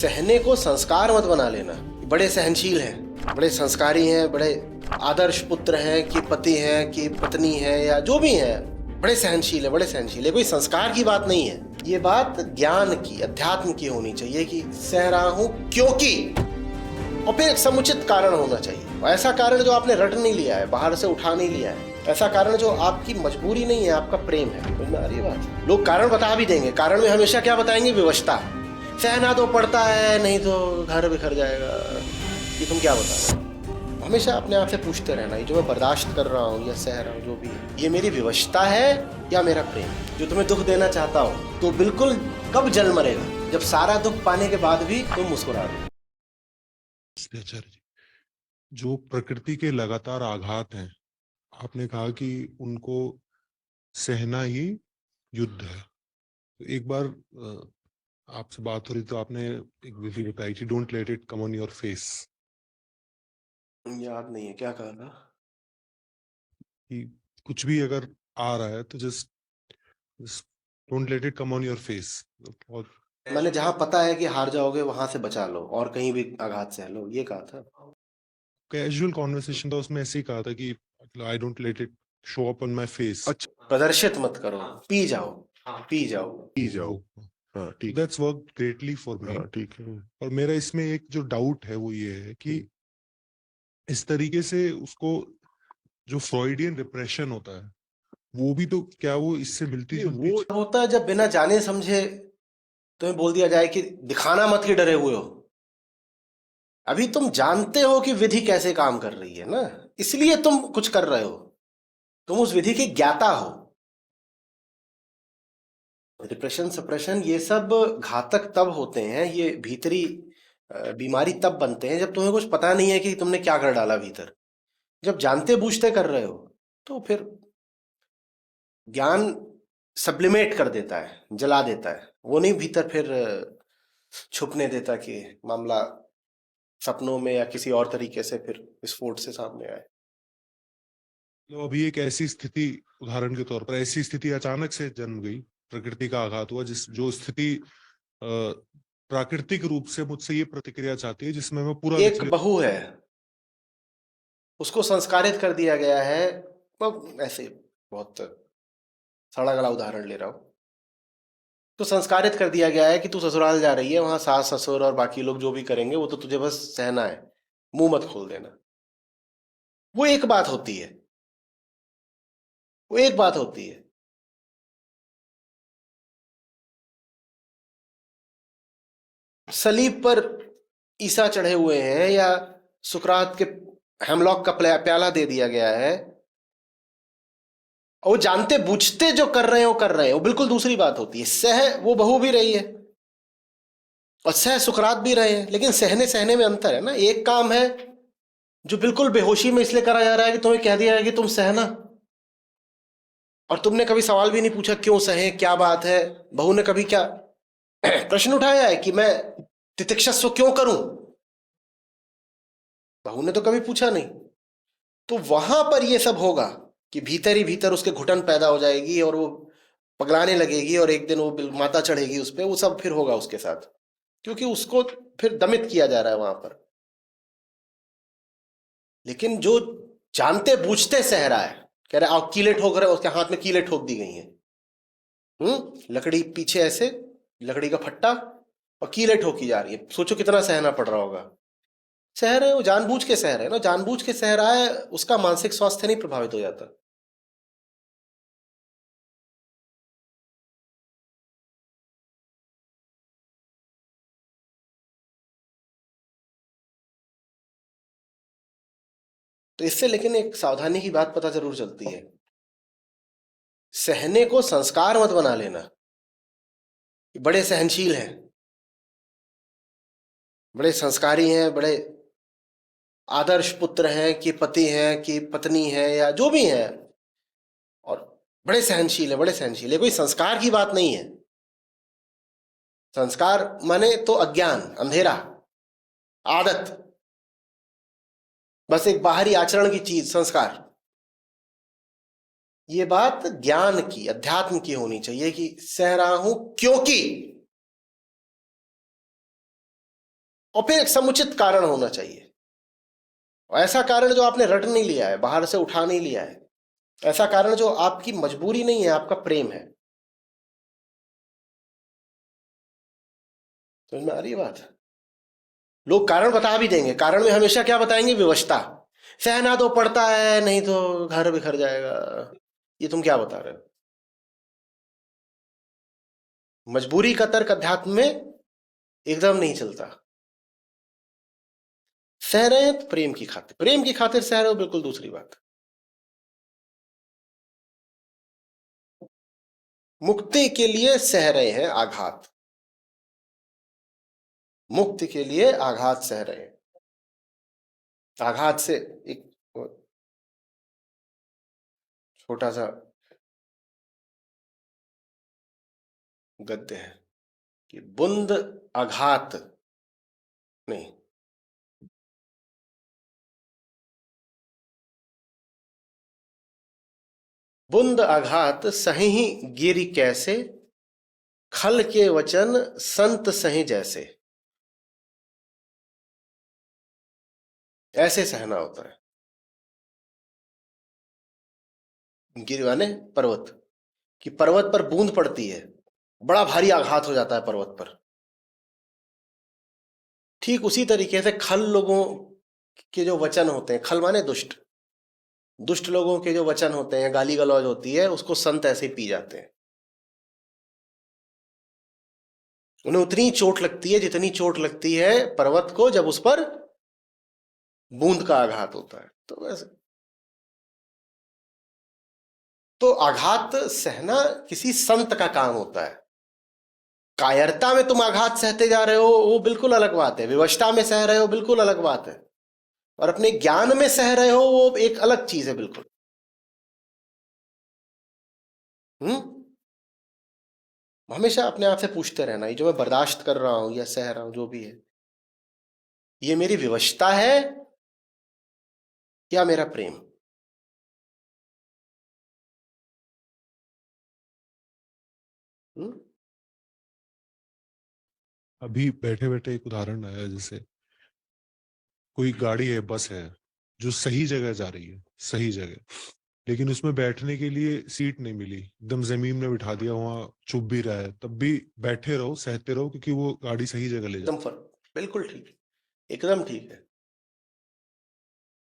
सहने को संस्कार मत बना लेना। बड़े सहनशील हैं, बड़े संस्कारी हैं, बड़े आदर्श पुत्र हैं कि पति हैं कि पत्नी है या जो भी हैं, बड़े सहनशील है, बड़े सहनशील है। कोई संस्कार की बात नहीं है, ये बात ज्ञान की, अध्यात्म की होनी चाहिए कि सह रहा हूं क्योंकि, और फिर एक समुचित कारण होना चाहिए। ऐसा कारण जो आपने रट नहीं लिया है, बाहर से उठा नहीं लिया है, ऐसा कारण जो आपकी मजबूरी नहीं है, आपका प्रेम है। समझ में आ रही है बात? लोग कारण बता भी देंगे, कारण में हमेशा क्या बताएंगे? विवशता। सहना तो पड़ता है, नहीं तो घर बिखर जाएगा। ये तुम क्या बता रहे हो? हमेशा अपने आप से पूछते रहना, ये जो मैं बर्दाश्त कर रहा हूँ या सह रहा हूँ, जो भी है, ये मेरी विवशता है या मेरा प्रेम? जो तुम्हें दुख देना चाहता हूँ तो बिल्कुल कब जल मरेगा? जब सारा दुख पाने के बाद भी तुम मुस्कुरा रहे हो। आचार्य जी, जो प्रकृति के लगातार आघात हैं, आपने कहा कि उनको सहना ही युद्ध है। तो एक बार आपसे बात हो रही तो आपने एक विधि बताई थी, don't let it come on your face, याद नहीं है क्या कहा था। कि कुछ भी अगर आ रहा है तो just don't let it come on your face. और मैंने जहां पता है कि हार जाओगे वहां से बचा लो और कहीं भी आघात सह लो, ये कहा था। कैजुअल कॉन्वर्सेशन था, उसमें ऐसे ही कहा था कि I don't let it show up on my face. अच्छा, प्रदर्शित मत करो, पी जाओ, पी जाओ। पी जाओ। हाँ ठीक, that's work greatly for me. हाँ ठीक है। और मेरा इसमें एक जो डाउट है वो ये है कि इस तरीके से उसको, जो फ्रॉइडियन रिप्रेशन होता है, वो भी तो क्या वो इससे मिलती जुलती वो होता है जब बिना जाने समझे तुम्हें बोल दिया जाए कि दिखाना मत कि डरे हुए हो। अभी तुम जानते हो कि विधि कैसे काम कर रही है ना, इसलिए तुम कुछ कर रहे हो, तुम उस विधि के ज्ञाता हो। डिप्रेशन, सप्रेशन, ये सब घातक तब होते हैं, ये भीतरी बीमारी तब बनते हैं जब तुम्हें कुछ पता नहीं है कि तुमने क्या कर डाला भीतर। जब जानते बूझते कर रहे हो तो फिर ज्ञान सब्लिमेट कर देता है, जला देता है, वो नहीं भीतर फिर छुपने देता कि मामला सपनों में या किसी और तरीके से फिर विस्फोट से सामने आए। तो अभी एक ऐसी स्थिति, उदाहरण के तौर पर ऐसी स्थिति अचानक से जन्म गई, प्रकृति का आघात हुआ, जिस जो स्थिति प्राकृतिक रूप से मुझसे ये प्रतिक्रिया चाहती है जिसमें मैं पूरा एक बहू है, उसको संस्कारित कर दिया गया है। ऐसे बहुत सड़ा गला उदाहरण ले रहा हूं, तो संस्कारित कर दिया गया है कि तू ससुराल जा रही है, वहां सास ससुर और बाकी लोग जो भी करेंगे वो तो तुझे बस सहना है, मुंह मत खोल देना। वो एक बात होती है, वो एक बात होती है। सलीब पर ईसा चढ़े हुए हैं या सुकरात के हेमलॉक का प्याला दे दिया गया है, और वो जानते बूझते जो कर रहे हैं वो कर रहे हैं, वो बिल्कुल दूसरी बात होती है। सह वो बहू भी रही है और सह सुकरात भी रहे हैं, लेकिन सहने सहने में अंतर है ना। एक काम है जो बिल्कुल बेहोशी में इसलिए करा जा रहा है कि तुम्हें कह दिया है कि तुम सहना, और तुमने कभी सवाल भी नहीं पूछा क्यों सहे, क्या बात है। बहू ने कभी क्या प्रश्न उठाया है कि मैं तितिक्षस्व क्यों करूं? बहू ने तो कभी पूछा नहीं। तो वहां पर यह सब होगा कि भीतर ही भीतर उसके घुटन पैदा हो जाएगी और वो पगलाने लगेगी और एक दिन वो माता चढ़ेगी उस पर। वो सब फिर होगा उसके साथ, क्योंकि उसको फिर दमित किया जा रहा है वहां पर। लेकिन जो जानते बूझते सह रहा है, कह रहे आओ कीले ठोक रहे, उसके हाथ में कीले ठोक दी गई हैं। लकड़ी पीछे ऐसे, लकड़ी का फट्टा, और कीले ठोकी जा रही है। सोचो कितना सहना पड़ रहा होगा। सह रहे हो, जानबूझ के सह रहे हैं ना, जानबूझ के सह रहा है, उसका मानसिक स्वास्थ्य नहीं प्रभावित हो जाता। तो इससे लेकिन एक सावधानी की बात पता जरूर चलती है, सहने को संस्कार मत बना लेना। बड़े सहनशील हैं, बड़े संस्कारी हैं, बड़े आदर्श पुत्र हैं कि पति हैं कि पत्नी है या जो भी हैं, और बड़े सहनशील है, बड़े सहनशील है। कोई संस्कार की बात नहीं है। संस्कार माने तो अज्ञान, अंधेरा, आदत, बस एक बाहरी आचरण की चीज संस्कार। ये बात ज्ञान की, अध्यात्म की होनी चाहिए कि सह रहा हूं क्योंकि और फिर एक समुचित कारण होना चाहिए, और ऐसा कारण जो आपने रट नहीं लिया है, बाहर से उठा नहीं लिया है, ऐसा कारण जो आपकी मजबूरी नहीं है, आपका प्रेम है। समझ में आ रही है बात? लोग कारण बता भी देंगे, कारण में हमेशा क्या बताएंगे? विवशता। सहना तो पड़ता है, नहीं तो घर बिखर जाएगा। ये तुम क्या बता रहे हो? मजबूरी का तर्क अध्यात्म में एकदम नहीं चलता। सह रहे हैं तो प्रेम की खातिर, प्रेम की खातिर सह रहे हो, बिल्कुल दूसरी बात। मुक्ति के लिए सह रहे हैं आघात, मुक्ति के लिए आघात सह रहे हैं। आघात से एक छोटा सा गद्य है कि बुंद आघात नहीं, बुंद आघात सही गिरि कैसे, खल के वचन संत सही जैसे। ऐसे सहना होता है। गिरि माने पर्वत, कि पर्वत पर बूंद पड़ती है, बड़ा भारी आघात हो जाता है पर्वत पर। ठीक उसी तरीके से खल लोगों के जो वचन होते हैं, खल माने दुष्ट, दुष्ट लोगों के जो वचन होते हैं, गाली गलौज होती है, उसको संत ऐसे ही पी जाते हैं। उन्हें उतनी चोट लगती है जितनी चोट लगती है पर्वत को जब उस पर बूंद का आघात होता है। तो वैसे तो आघात सहना किसी संत का काम होता है। कायरता में तुम आघात सहते जा रहे हो, वो बिल्कुल अलग बात है। विवशता में सह रहे हो, बिल्कुल अलग बात है। और अपने ज्ञान में सह रहे हो, वो एक अलग चीज है बिल्कुल। हमेशा अपने आप से पूछते रहना, ये जो मैं बर्दाश्त कर रहा हूं या सह रहा हूं, जो भी है, ये मेरी विवशता है या मेरा प्रेम? अभी बैठे बैठे एक उदाहरण आया, जैसे कोई गाड़ी है, बस है, जो सही जगह जा रही है, सही जगह, लेकिन उसमें बैठने के लिए सीट नहीं मिली, एकदम जमीन में बिठा दिया, वहां चुभ भी रहा है, तब भी बैठे रहो, सहते रहो, क्योंकि वो गाड़ी सही जगह ले एकदम जाती। फर्क, बिल्कुल ठीक है, एकदम ठीक है।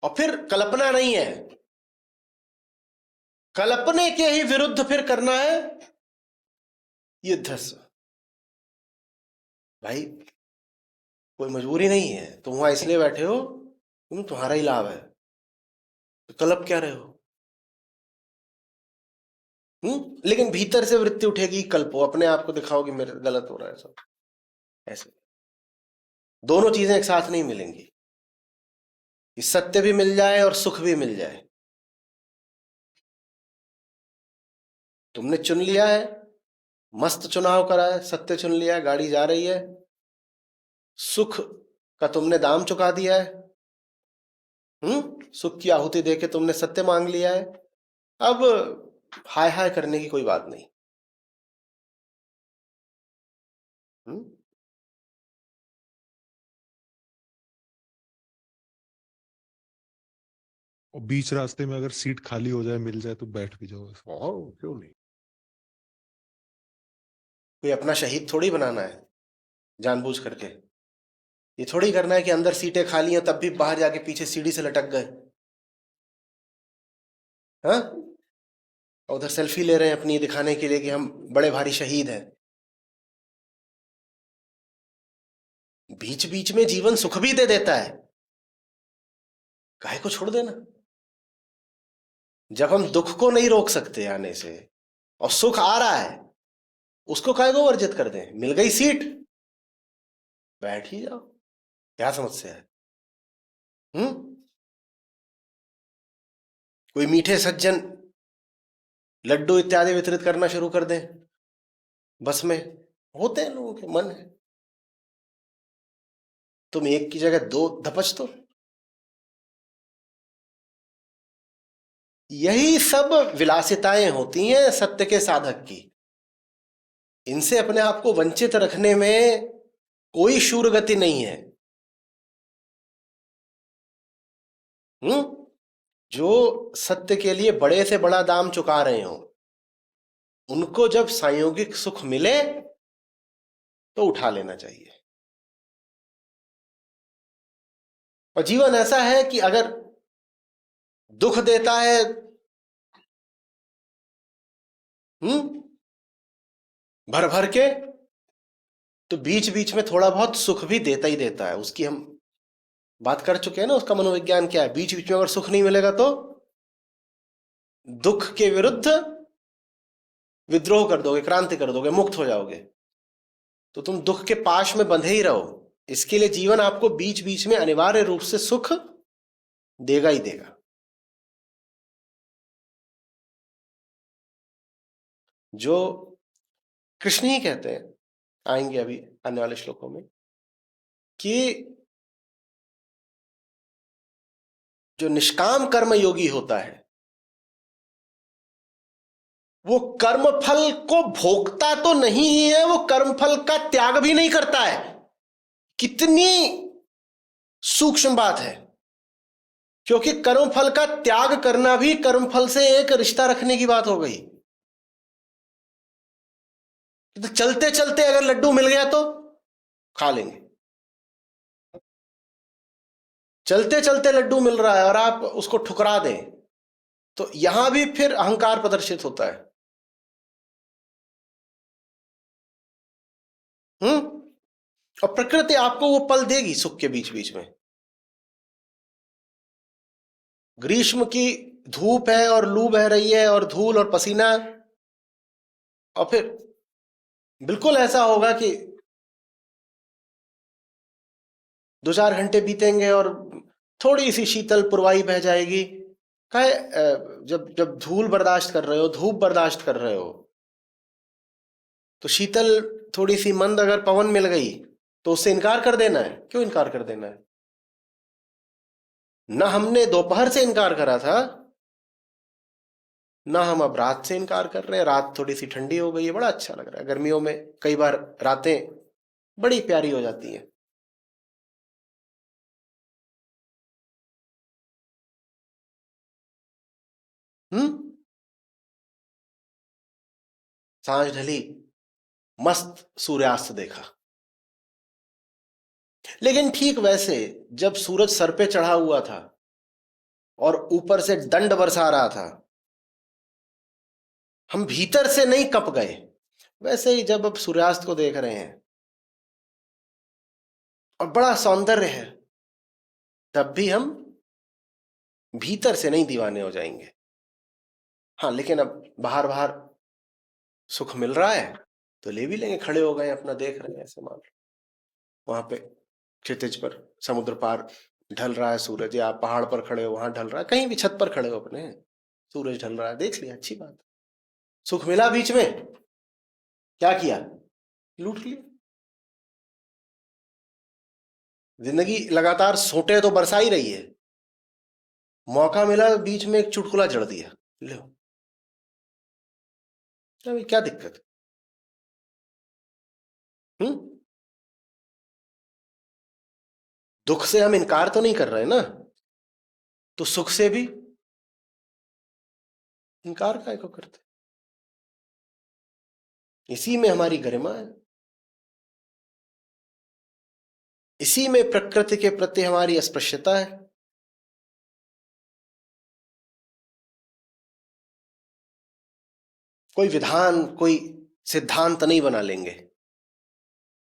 और फिर कल्पना नहीं है, कल्पने के ही विरुद्ध फिर करना है युद्ध। भाई कोई मजबूरी नहीं है, तुम वहां इसलिए बैठे हो तुम, तुम्हारा ही लाभ है, तो कल्प क्या रहे हो? लेकिन भीतर से वृत्ति उठेगी, कल्पो, अपने आप को दिखाओ कि मेरे गलत हो रहा है सब। ऐसे दोनों चीजें एक साथ नहीं मिलेंगी, कि सत्य भी मिल जाए और सुख भी मिल जाए। तुमने चुन लिया है, मस्त चुनाव करा है, सत्य चुन लिया है, गाड़ी जा रही है, सुख का तुमने दाम चुका दिया है, सुख की आहुति देके तुमने सत्य मांग लिया है। अब हाय हाय करने की कोई बात नहीं। और बीच रास्ते में अगर सीट खाली हो जाए, मिल जाए, तो बैठ भी जाओ। क्यों नहीं? कोई अपना शहीद थोड़ी बनाना है जानबूझ करके। ये थोड़ी करना है कि अंदर सीटें खाली हैं तब भी बाहर जाके पीछे सीढ़ी से लटक गए, हाँ, उधर सेल्फी ले रहे हैं अपनी, दिखाने के लिए कि हम बड़े भारी शहीद हैं। बीच बीच में जीवन सुख भी दे देता है, काहे को छोड़ देना? जब हम दुख को नहीं रोक सकते आने से और सुख आ रहा है, उसको काहे को वर्जित कर दें? मिल गई सीट, बैठ ही जाओ, क्या समस्या है? कोई मीठे सज्जन लड्डू इत्यादि वितरित करना शुरू कर दें बस में, होते हैं लोगों के मन है, तुम एक की जगह दो धपच दो। यही सब विलासिताएं होती हैं सत्य के साधक की। इनसे अपने आप को वंचित रखने में कोई शूर गति नहीं है। जो सत्य के लिए बड़े से बड़ा दाम चुका रहे हो, उनको जब संयोगिक सुख मिले तो उठा लेना चाहिए। और जीवन ऐसा है कि अगर दुख देता है भर भर के, तो बीच बीच में थोड़ा बहुत सुख भी देता ही देता है। उसकी हम बात कर चुके हैं ना, उसका मनोविज्ञान क्या है। बीच बीच में अगर सुख नहीं मिलेगा तो दुख के विरुद्ध विद्रोह कर दोगे, क्रांति कर दोगे, मुक्त हो जाओगे। तो तुम दुख के पाश में बंधे ही रहो। इसके लिए जीवन आपको बीच बीच में अनिवार्य रूप से सुख देगा ही देगा। जो कृष्ण ही कहते हैं, आएंगे अभी आने वाले श्लोकों में, कि जो निष्काम कर्म योगी होता है वो कर्मफल को भोगता तो नहीं ही है, वो कर्मफल का त्याग भी नहीं करता है। कितनी सूक्ष्म बात है, क्योंकि कर्मफल का त्याग करना भी कर्मफल से एक रिश्ता रखने की बात हो गई। तो चलते चलते अगर लड्डू मिल गया तो खा लेंगे। चलते चलते लड्डू मिल रहा है और आप उसको ठुकरा दें तो यहां भी फिर अहंकार प्रदर्शित होता है। और प्रकृति आपको वो पल देगी सुख के बीच बीच में। ग्रीष्म की धूप है और लू बह रही है और धूल और पसीना, और फिर बिल्कुल ऐसा होगा कि 2-4 घंटे बीतेंगे और थोड़ी सी शीतल पुरवाई बह जाएगी। कहे जब जब धूल बर्दाश्त कर रहे हो, धूप बर्दाश्त कर रहे हो, तो शीतल थोड़ी सी मंद अगर पवन मिल गई तो उससे इनकार कर देना है। क्यों इनकार कर देना है? ना हमने दोपहर से इनकार करा था, ना हम अब रात से इनकार कर रहे हैं। रात थोड़ी सी ठंडी हो गई है, बड़ा अच्छा लग रहा है। गर्मियों में कई बार रातें बड़ी प्यारी हो जाती हैं। सांझ ढली, मस्त सूर्यास्त देखा। लेकिन ठीक वैसे जब सूरज सर पे चढ़ा हुआ था और ऊपर से दंड बरसा रहा था, हम भीतर से नहीं कप गए। वैसे ही जब अब सूर्यास्त को देख रहे हैं और बड़ा सौंदर्य है, तब भी हम भीतर से नहीं दीवाने हो जाएंगे। हाँ, लेकिन अब बाहर बाहर सुख मिल रहा है तो ले भी लेंगे। खड़े हो गए, अपना देख रहे हैं, ऐसे मान लो वहां पे क्षितिज पर समुद्र पार ढल रहा है सूरज, या आप पहाड़ पर खड़े हो वहां ढल रहा है, कहीं भी छत पर खड़े हो अपने, सूरज ढल रहा है, देख लिया, अच्छी बात। सुख मिला बीच में, क्या किया? लूट लिया। जिंदगी लगातार सोटे तो बरसा ही रही है, मौका मिला बीच में एक चुटकुला जड़ दिया, लो अभी क्या दिक्कत? दुख से हम इनकार तो नहीं कर रहे ना, तो सुख से भी इनकार काहे को करते? इसी में हमारी गरिमा है, इसी में प्रकृति के प्रति हमारी अस्पृश्यता है। कोई विधान, कोई सिद्धांत नहीं बना लेंगे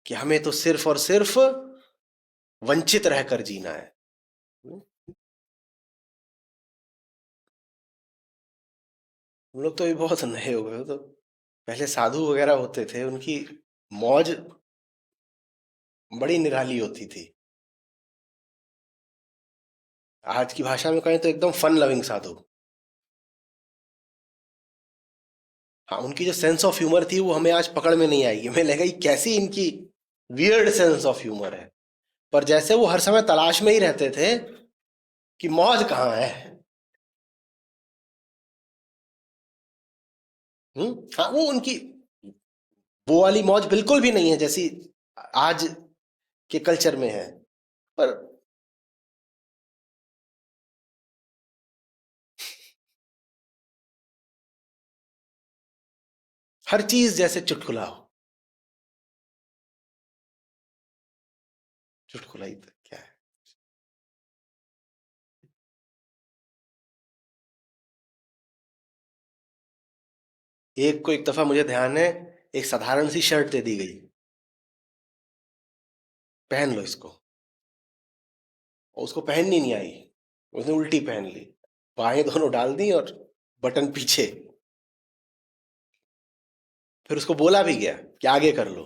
कि हमें तो सिर्फ और सिर्फ वंचित रहकर जीना है। हम लोग तो ये बहुत नए हो गए। तो पहले साधु वगैरह होते थे, उनकी मौज बड़ी निराली होती थी। आज की भाषा में कहें तो एकदम फन लविंग साधु। हाँ, उनकी जो सेंस ऑफ ह्यूमर थी वो हमें आज पकड़ में नहीं आएगी। हमें लगा कैसी इनकी वियर्ड सेंस ऑफ ह्यूमर है। पर जैसे वो हर समय तलाश में ही रहते थे कि मौज कहाँ है। हाँ, वो उनकी वो वाली मौज बिल्कुल भी नहीं है जैसी आज के कल्चर में है। पर हर चीज जैसे चुटकुला हो। चुटकुला ही तो क्या है। एक को एक दफा मुझे ध्यान है, एक साधारण सी शर्ट दे दी गई, पहन लो इसको, और उसको पहननी नहीं आई, उसने उल्टी पहन ली, बाहें दोनों डाल दी और बटन पीछे। फिर उसको बोला भी गया कि आगे कर लो,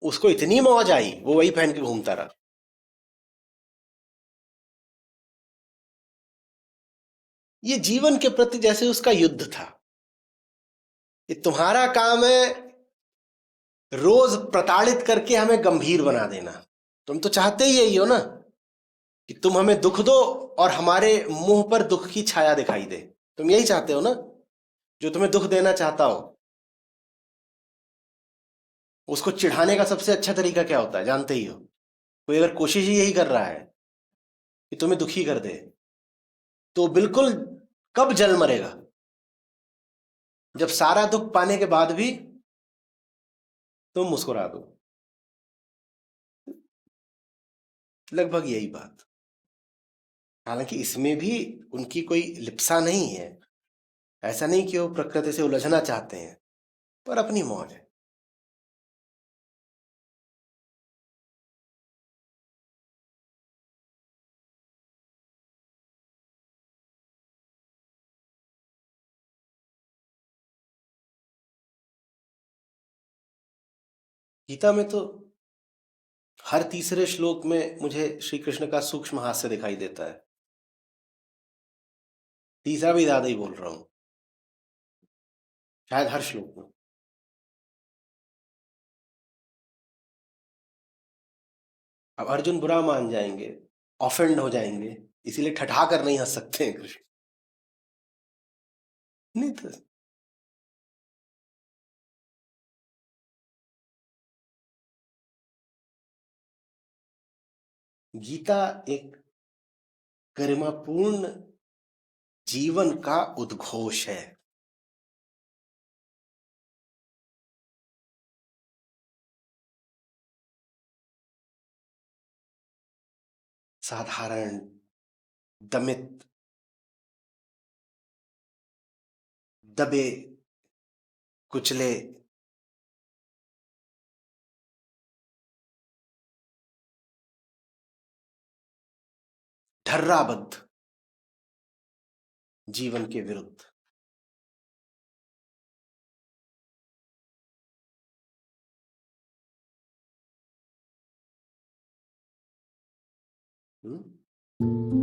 उसको इतनी मौज आई वो वही पहन के घूमता रहा। ये जीवन के प्रति जैसे उसका युद्ध था, ये तुम्हारा काम है रोज प्रताड़ित करके हमें गंभीर बना देना। तुम तो चाहते ही यही हो ना, कि तुम हमें दुख दो और हमारे मुंह पर दुख की छाया दिखाई दे। तुम यही चाहते हो ना, जो तुम्हें दुख देना चाहता हो। उसको चिढ़ाने का सबसे अच्छा तरीका क्या होता है जानते ही हो। कोई अगर कोशिश ही यही कर रहा है कि तुम्हें दुखी कर दे, तो बिल्कुल कब जल मरेगा, जब सारा दुख पाने के बाद भी तुम मुस्कुरा दो। लगभग यही बात। हालांकि इसमें भी उनकी कोई लिप्सा नहीं है, ऐसा नहीं कि वो प्रकृति से उलझना चाहते हैं, पर अपनी मौज है। गीता में तो हर तीसरे श्लोक में मुझे श्री कृष्ण का सूक्ष्म हास्य दिखाई देता है। तीसरा भी ज्यादा ही बोल रहा हूं, शायद हर श्लोक में। अब अर्जुन बुरा मान जाएंगे, ऑफेंड हो जाएंगे, इसीलिए ठठा कर नहीं हंस सकते हैं कृष्ण। नहीं तो गीता एक गरिमापूर्ण जीवन का उद्घोष है। साधारण, दमित, दबे कुचले, ढर्राबद्ध जीवन के विरुद्ध। हम्म?